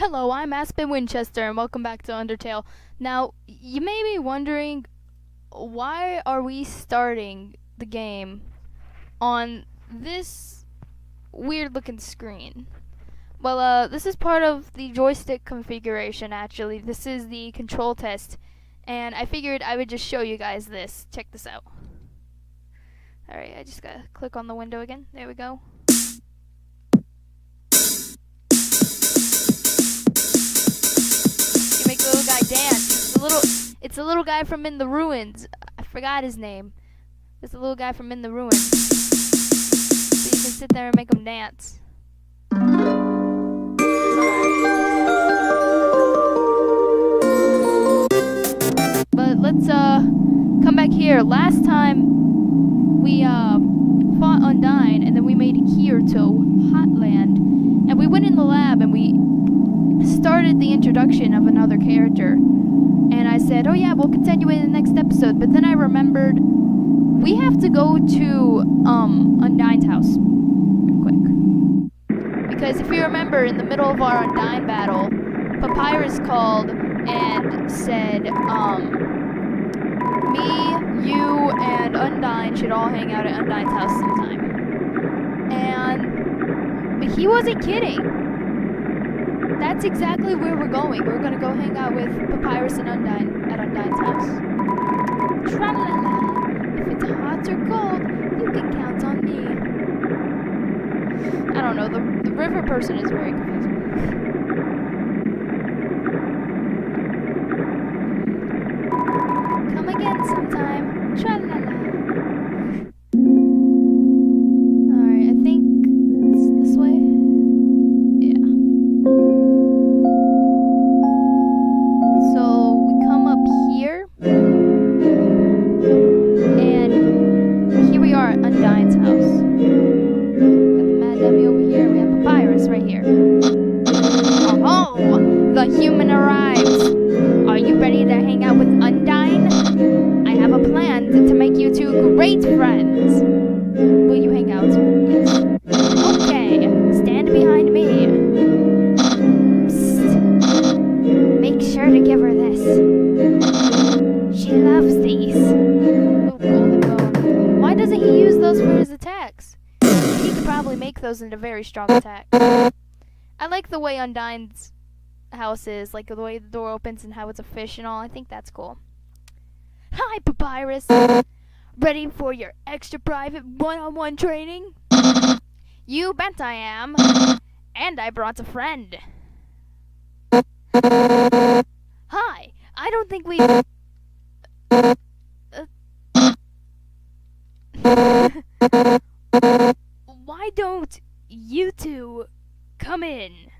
Hello, I'm Aspen Winchester, and welcome back to Undertale. Now, you may be wondering, why are we starting the game on this weird-looking screen? Well, this is part of the joystick configuration, actually. This is the control test, and I figured I would just show you guys this. Check this out. Alright, I just gotta click on the window again. There we go. Make the little guy dance. It's a little guy from In the Ruins. I forgot his name. It's a little guy from In the Ruins. So you can sit there and make him dance. But let's come back here. Last time we fought Undyne, and then we made it here to Hotland, and we went in the lab and we started the introduction of another character, and I said, oh yeah, we'll continue in the next episode. But then I remembered we have to go to Undyne's house quick, because if you remember, in the middle of our Undyne battle, Papyrus called and said me, you, and Undyne should all hang out at Undyne's house sometime, and he wasn't kidding. That's exactly where we're going. We're gonna go hang out with Papyrus and Undyne at Undyne's house. Tra-la-la. If it's hot or cold, you can count on me. I don't know, the river person is very confusing. Come again sometime. Tra-la-la. Alright, I think it's this way. Undyne's house. Got the mad dummy over here. We have Papyrus right here. Oh, the human arrives. Are you ready to hang out with Undyne? I have a plan to make you two great friends. Will you hang out? Yes. Okay, stand behind me. Psst. Make sure to give her this. She loves these. Why doesn't he use those for his attacks? He could probably make those into very strong attacks. I like the way Undyne's house is, like the way the door opens and how it's a fish and all. I think that's cool. Hi, Papyrus. Ready for your extra private one-on-one training? You bet I am. And I brought a friend. Hi. I don't think we... Why don't you two come in?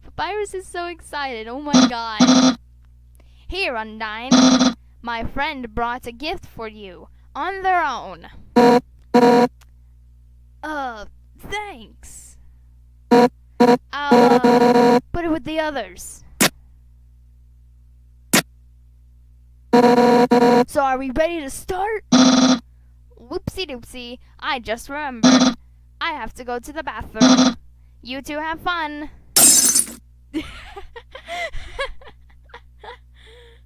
Papyrus is so excited. Oh my god. Here, Undyne. My friend brought a gift for you. On their own. Thanks. I'll, put it with the others. So are we ready to start? Whoopsie doopsie, I just remembered. I have to go to the bathroom. You two have fun.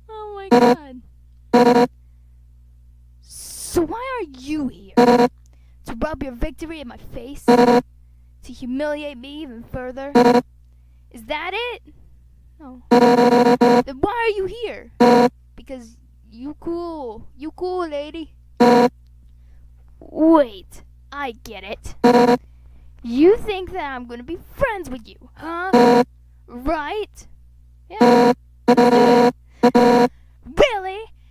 Oh my god. So why are you here? To rub your victory in my face? To humiliate me even further? Is that it? No. Then why are you here? Because you cool, lady. Wait, I get it. You think that I'm gonna be friends with you, huh? Right? Yeah. Really?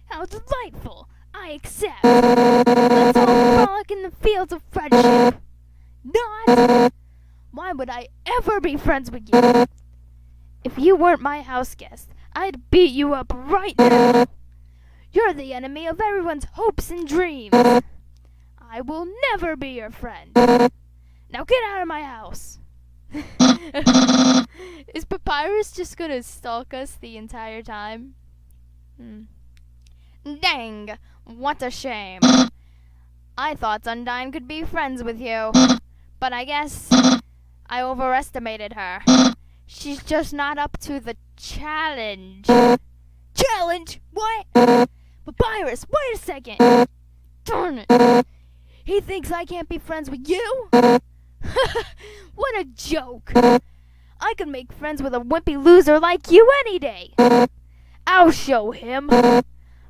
How delightful. I accept. Let's all frolic in the fields of friendship. Not? Why would I ever be friends with you? If you weren't my house guest, I'd beat you up right now. You're the enemy of everyone's hopes and dreams. I will never be your friend. Now get out of my house. Is Papyrus just gonna stalk us the entire time? Dang, what a shame. I thought Undyne could be friends with you, but I guess I overestimated her. She's just not up to the challenge. Challenge? What? Papyrus, wait a second. Darn it. He thinks I can't be friends with you? What a joke. I could make friends with a wimpy loser like you any day. I'll show him.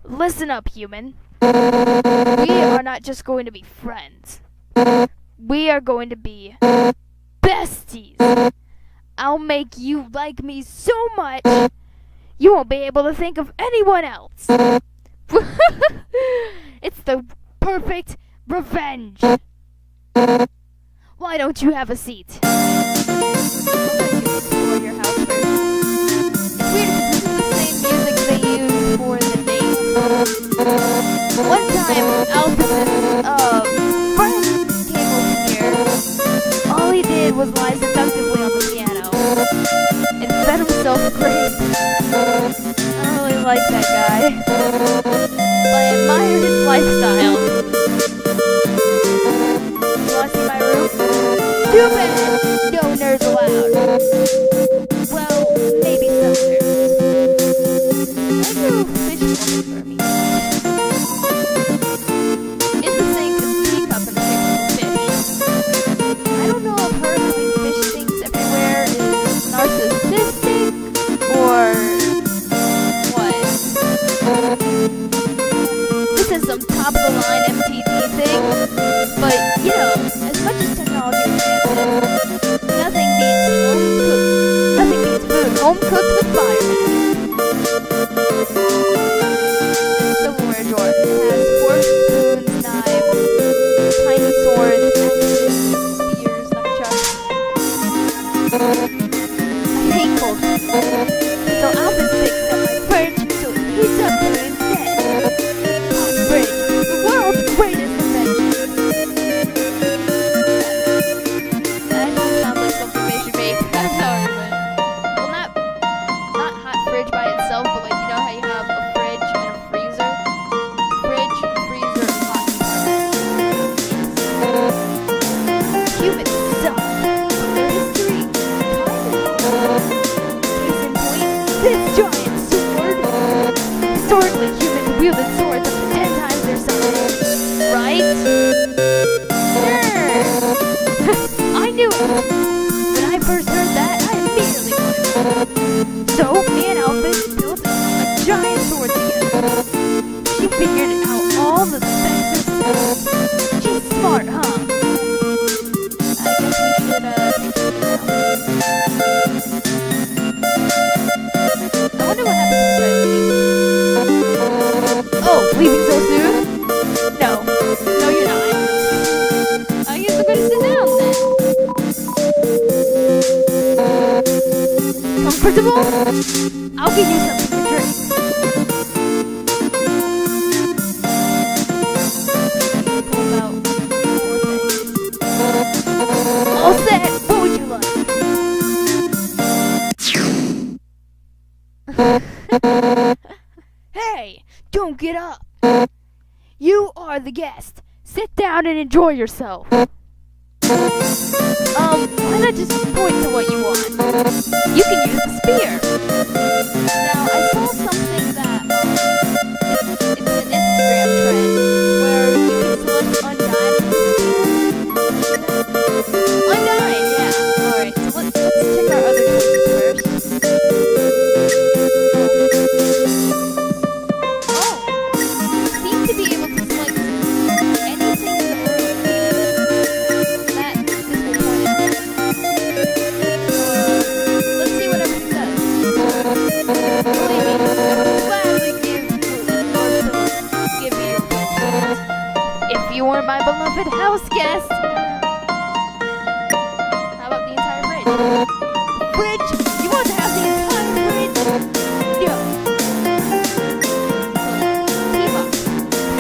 Listen up, human. We are not just going to be friends. We are going to be besties. I'll make you like me so much, you won't be able to think of anyone else. It's the perfect revenge. Why don't you have a seat? For your house first. It's weird because this is the same music they use for the date. One time, Alphys's friend came over here. All he did was lie seductively on the piano and fed himself grapes. I don't really like that guy, but I admire his lifestyle. You wanna see my room? Too bad, no nerds allowed. Well, maybe some nerds. That's a fish woman for me. In the sink, a teacup and a fish. I don't know if her having fish things everywhere is narcissistic or what. This is some top of the line MTV thing, but you know, as much as technology advances, nothing beats food home cooked with fire. Silverware drawer. It has forks, spoons, knives, tiny swords, axes, spears, nunchucks. I hate cold food. So Alphys picks up my fridge so it heats up for it instead. Hot fridge, the world's greatest invention. That actually sounds like something they should make. I'm sorry, but well, not hot fridge by itself, but like you know how you have a fridge and a freezer. Fridge, freezer, and hot water. Humans suck. Their history case in point, this giant sword. Historically, humans wielded swords up to 10 times their size. Right? Sure. I knew it. When I first heard that, I immediately wanted it. So, me and Alphys built a giant sword together. She figured out all the specs and stuff. She's smart, huh? I guess we should take this now. I wonder what happens if I leave. Oh, leaving so soon? No. No, you're not. I guess I'm gonna sit down then. Comfortable? I'll give you something to drink. Pull out more things. All set. What would you like? Hey, don't get up. You are the guest. Sit down and enjoy yourself. Why not just point to what you want? You can use the spear. Now, I saw something that, it's an Instagram trend, where you can select Undyne. Undyne, yeah. Alright, so let's check our other choices first. Oh, you seem to be able to select anything in the room. That, this will point out. Let's see what everything does. Believe me, I would gladly give you your presents. If you were my beloved house guest. How about the entire fridge? Fridge? You want to have the entire fridge? No. Team-up.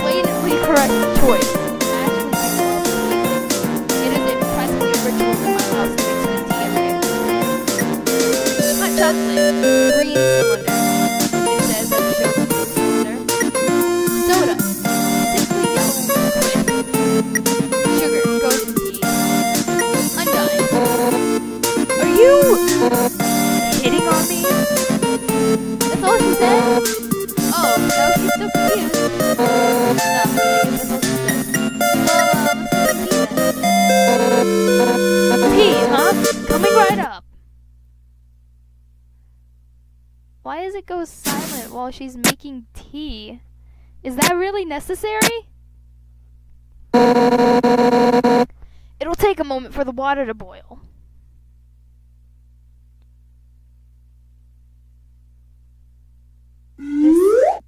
Blatantly correct choice. It is a practically a ritual in my house to mix with tea every day. Hot chocolate. Green cylinder. It says that it shows the cylinder. Soda. Sickly yellow liquid. Sugar. Goes in tea. Undyne. Are you on me? That's all she said? Oh, no, she's still confused. No, I guess that's all she said. Well, let's go to tea then. Tea, huh? Coming right up. Why does it go silent while she's making tea? Is that really necessary? It'll take a moment for the water to boil.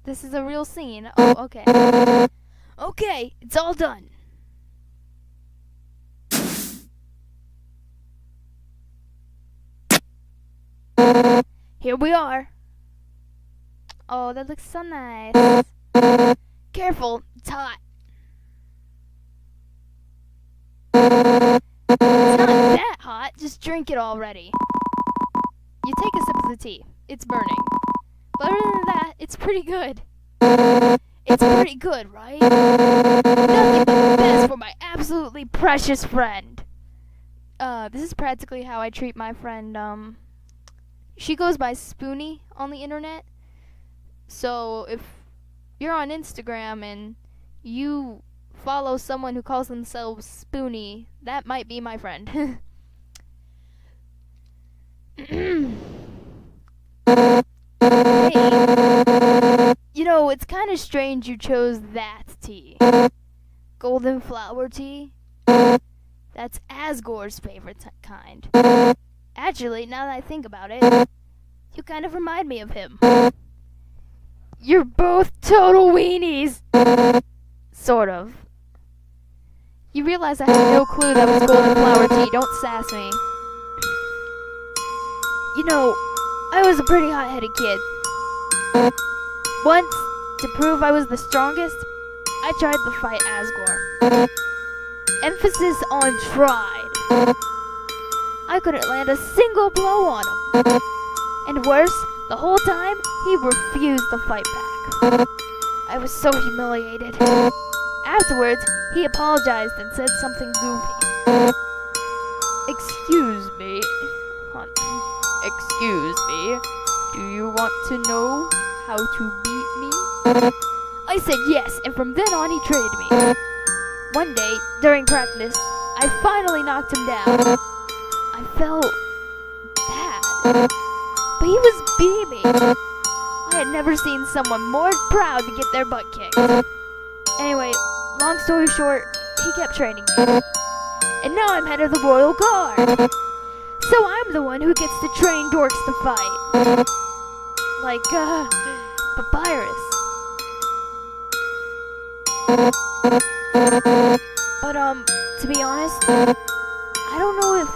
This is a real scene. Oh, okay. Okay, it's all done. Here we are. Oh, that looks so nice. Careful, it's hot. It's not that hot, just drink it already. You take a sip of the tea. It's burning. But other than that, it's pretty good. It's pretty good, right? Nothing but the best for my absolutely precious friend. This is practically how I treat my friend, she goes by Spoonie on the internet. So if you're on Instagram and you follow someone who calls themselves Spoonie, that might be my friend. Hey, you know, it's kind of strange you chose that tea. Golden flower tea? That's Asgore's favorite kind. Actually, now that I think about it, you kind of remind me of him. You're both total weenies! Sort of. You realize I had no clue that was golden flower tea. Don't sass me. You know, I was a pretty hot-headed kid. Once, to prove I was the strongest, I tried to fight Asgore. Emphasis on tried. I couldn't land a single blow on him. And worse, the whole time, he refused to fight back. I was so humiliated. Afterwards, he apologized and said something goofy. Excuse me, honey. Excuse me. Do you want to know how to beat me? I said yes, and from then on he trained me. One day, during practice, I finally knocked him down. I felt bad, but he was beaming. I had never seen someone more proud to get their butt kicked. Anyway, long story short, he kept training me. And now I'm head of the Royal Guard. So I'm the one who gets to train dorks to fight. Like, Papyrus. But, to be honest, I don't know if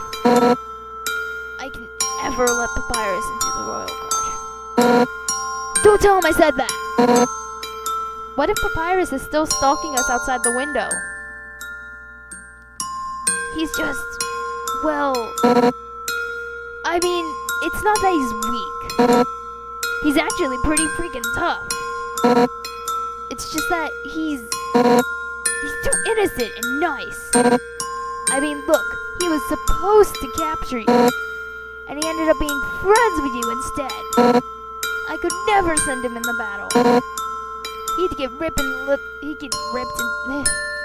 I can ever let Papyrus into the Royal Guard. Don't tell him I said that! What if Papyrus is still stalking us outside the window? He's just, well, I mean, it's not that he's weak. He's actually pretty freaking tough. It's just that he's too innocent and nice. I mean, look, he was supposed to capture you, and he ended up being friends with you instead. I could never send him in the battle. He'd get ripped and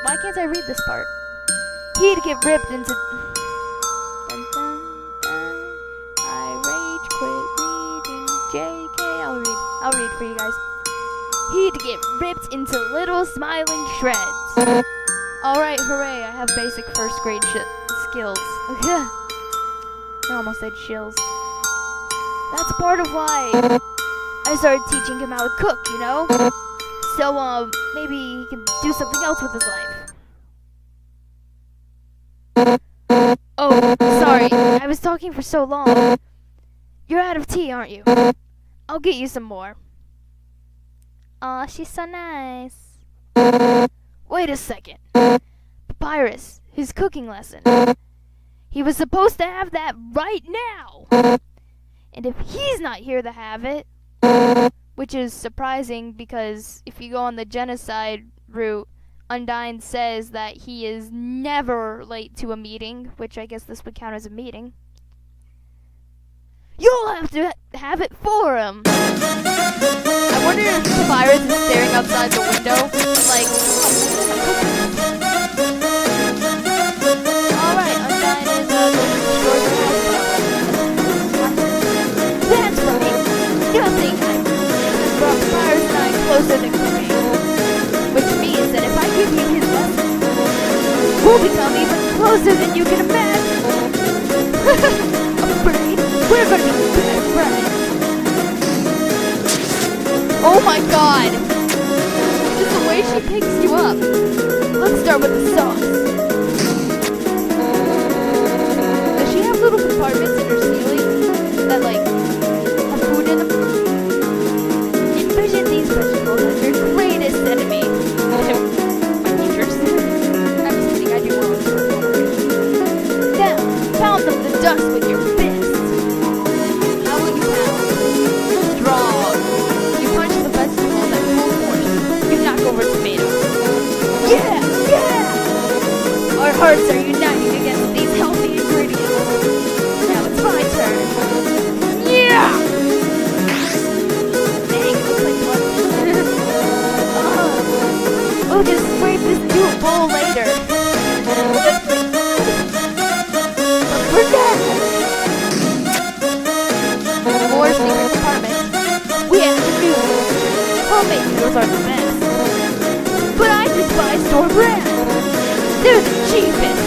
why can't I read this part? He'd get ripped into dun, dun, dun. I rage quit reading JK. I'll read for you guys. He'd get ripped into little smiling shreds. Alright, hooray, I have basic first grade skills. I almost said shills. That's part of why I started teaching him how to cook, you know? So, maybe he can do something else with his life. Oh, sorry, I was talking for so long. You're out of tea, aren't you? I'll get you some more. Aw, she's so nice. Wait a second. Papyrus, his cooking lesson. He was supposed to have that right now. And if he's not here to have it, which is surprising because if you go on the genocide route, Undyne says that he is never late to a meeting, which I guess this would count as a meeting. You'll have to have it for him. I wonder if the virus is staring outside the window, like, alright, Undyne is going to destroy the house. That's right. Nothing has brought the virus and I closer than cooking. Which means that if I give you his lesson, we'll become even closer than you can imagine. Afraid? We're gonna be best friends. Oh my god! Just the way she picks you up. Let's start with the sauce. Does she have little compartments in her ceiling that like have food in them? Envision these vegetables as your greatest enemy. My teachers. I'm just kidding, I do well with homework. Now, pound them to dust with your fists. How will you pound? Strong. You punch the vegetables at full force. You knock over tomatoes. Yeah! Yeah! Our hearts are uniting against these healthy ingredients. Now it's my turn. Yeah! Dang, it looks like blood. We'll just scrape this into a bowl later. But for now, more secret compartments. We have the noodles. Homemade noodles are the best. But I just buy store brand. They're the cheapest.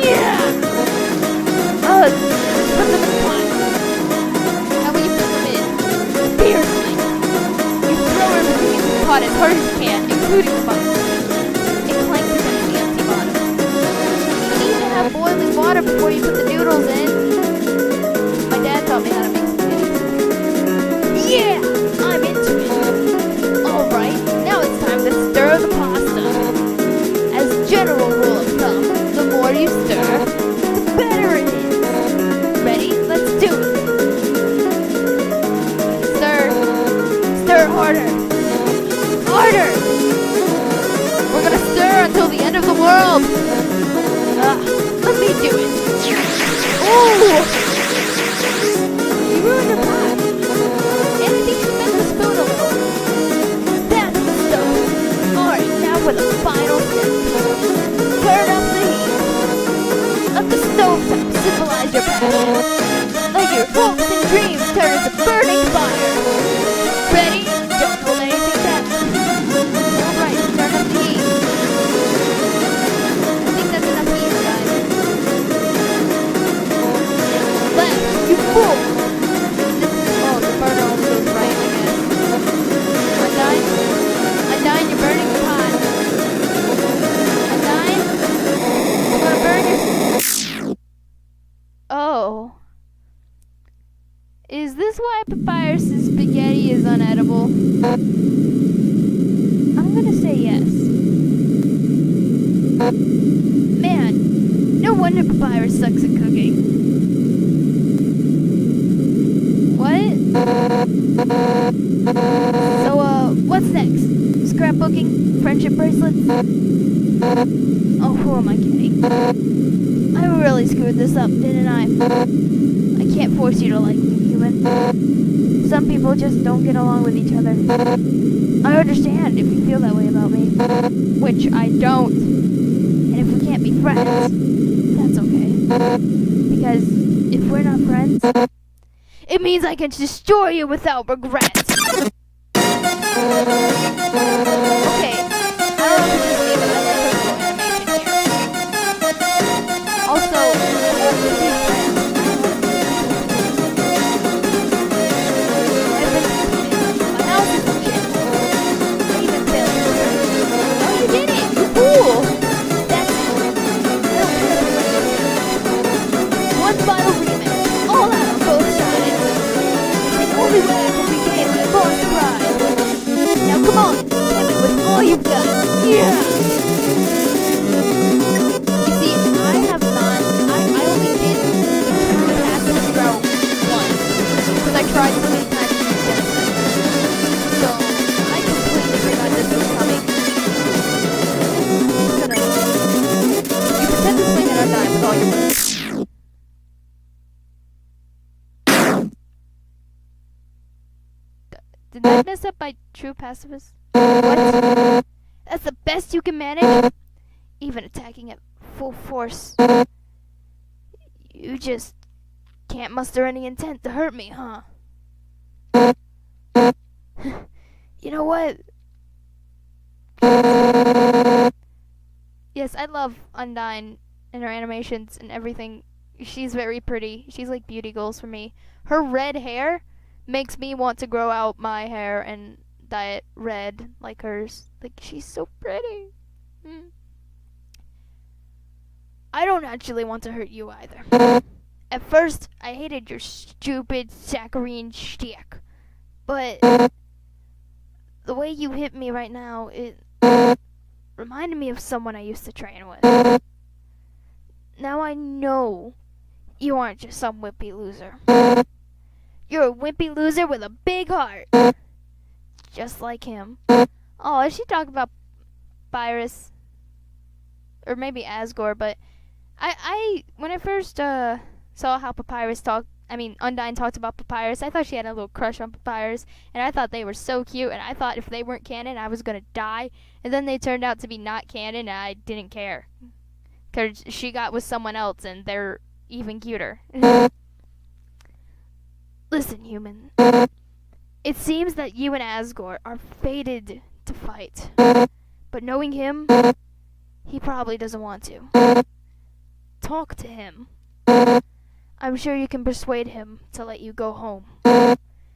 Yeah! Put them in the pot. How will you put them in? Fiercely. You throw everything into the pot as hard as you can, including the butter. It clanks against the empty bottom. You need to have boiling water before you put the noodles in. My dad taught me how to make spaghetti. Yeah! I'm into it. Alright, now it's time to stir the pasta. As general rule of thumb, the more you stir, the better it is. Ready? Let's do it. Stir. Stir harder. Harder! We're gonna stir until the end of the world. Let me do it. Ooh! You ruined your pot. And I think she bent the spoon a little. That's the stuff. Alright, now for the final step. Turn up the heat. Let the stovetop symbolize your passion. Let your hopes and dreams turn into burning fire. Ready? Don't hold anything back. Alright, turn up the heat. I think that's enough heat, guys. Left, you fool! Oh, the burner only goes right, I guess. Undyne, you're burning the pot. Undyne? I'm gonna burn your... Oh. Is this why Papyrus's spaghetti is unedible? I'm gonna say yes. Man, no wonder Papyrus sucks at cooking. What? So, what's next? Scrapbooking? Friendship bracelets? Oh, who am I kidding? I really screwed this up, didn't I? I can't force you to like me, human. Some people just don't get along with each other. I understand if you feel that way about me. Which I don't. And if we can't be friends, that's okay. Because if we're not friends, it means I can destroy you without regrets. Okay, I don't know if it's just me, but I like her little animation here. Also, I want to be friends. I've been completed. My house is legit. I even failed to search. Oh, you did it! You fool! That's it. I don't care if you're like one final remix, all out on both sides. It's the only way I can regain my lost pride. Now come on, hit me with all you've got. Yeah! You see, I only did the fastest stroke once. Because I tried so many times to use Genesis. So, I completely forgot this was coming. You pretend to swing at Undyne with all your moves. Did I mess up my true pacifist? What? That's the best you can manage? Even attacking at full force. You just can't muster any intent to hurt me, huh? You know what? Yes, I love Undyne and her animations and everything. She's very pretty. She's like beauty goals for me. Her red hair makes me want to grow out my hair and dye it red like hers. Like, she's so pretty. I don't actually want to hurt you either. At first, I hated your stupid saccharine shtick. But the way you hit me right now, it reminded me of someone I used to train with. Now I know you aren't just some wimpy loser. You're a wimpy loser with a big heart. Just like him. Oh, is she talking about Pyrus? Or maybe Asgore, but I when I first saw how Undyne talked about Papyrus, I thought she had a little crush on Papyrus, and I thought they were so cute, and I thought if they weren't canon, I was gonna die, and then they turned out to be not canon, and I didn't care. Because she got with someone else, and they're even cuter. Listen, human. It seems that you and Asgore are fated to fight. But knowing him, he probably doesn't want to. Talk to him. I'm sure you can persuade him to let you go home.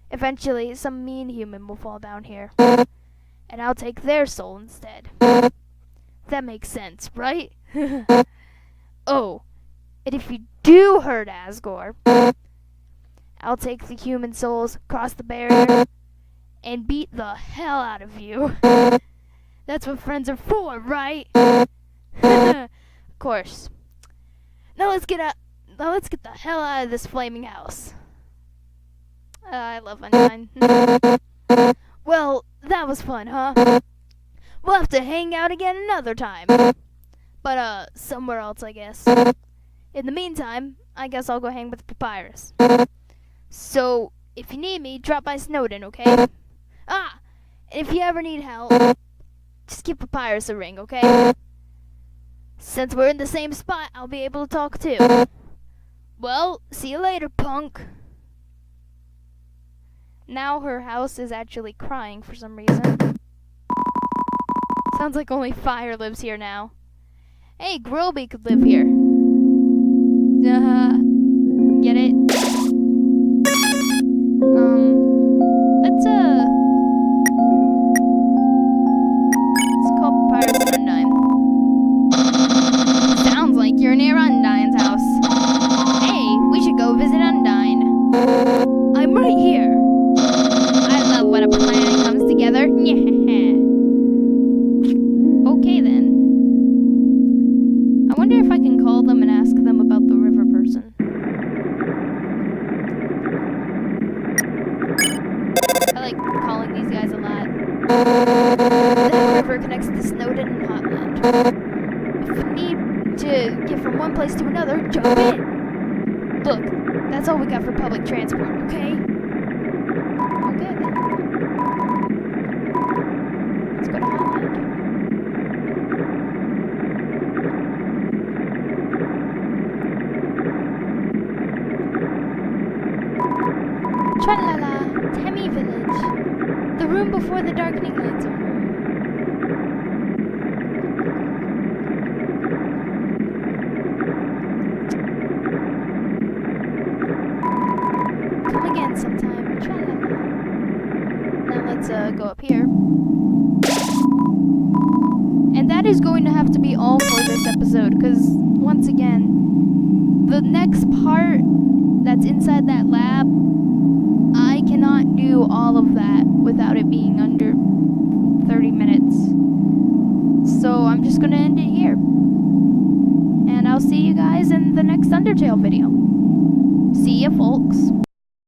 Eventually, some mean human will fall down here. And I'll take their soul instead. That makes sense, right? Oh, and if you do hurt Asgore, I'll take the human souls, cross the barrier, and beat the hell out of you. That's what friends are for, right? Of course. Now let's get the hell out of this flaming house. I love Undyne. Well, that was fun, huh? We'll have to hang out again another time. But, somewhere else, I guess. In the meantime, I guess I'll go hang with Papyrus. So, if you need me, drop by Snowden, okay? Ah! And if you ever need help, just give Papyrus a ring, okay? Since we're in the same spot, I'll be able to talk too. Well, see you later, punk. Now her house is actually crying for some reason. Sounds like only fire lives here now. Hey, Grilby could live here. Get it? Let's call Papyrus and Undyne. Sounds like you're near Undyne's house. Hey, we should go visit Undyne. I'm right here. I love when a plan comes together. Yeah. Okay then. I wonder if I can call them and ask them about the river person. I like calling these guys a lot. The river connects to Snowden and Hotland. If you need to get from one place to another, jump in. Look, that's all we got for public transport, okay? Okay then. Let's go to Hotland. Tra-la-la, Temmie Village. The room before the darkening lights are. Come again sometime. Tra-la-la. Now let's go up here. And that is going to have to be all for this episode, because, once again, the next part that's inside that lab, I cannot do all of that without it being under 30 minutes. So I'm just going to end it here. And I'll see you guys in the next Undertale video. See ya, folks.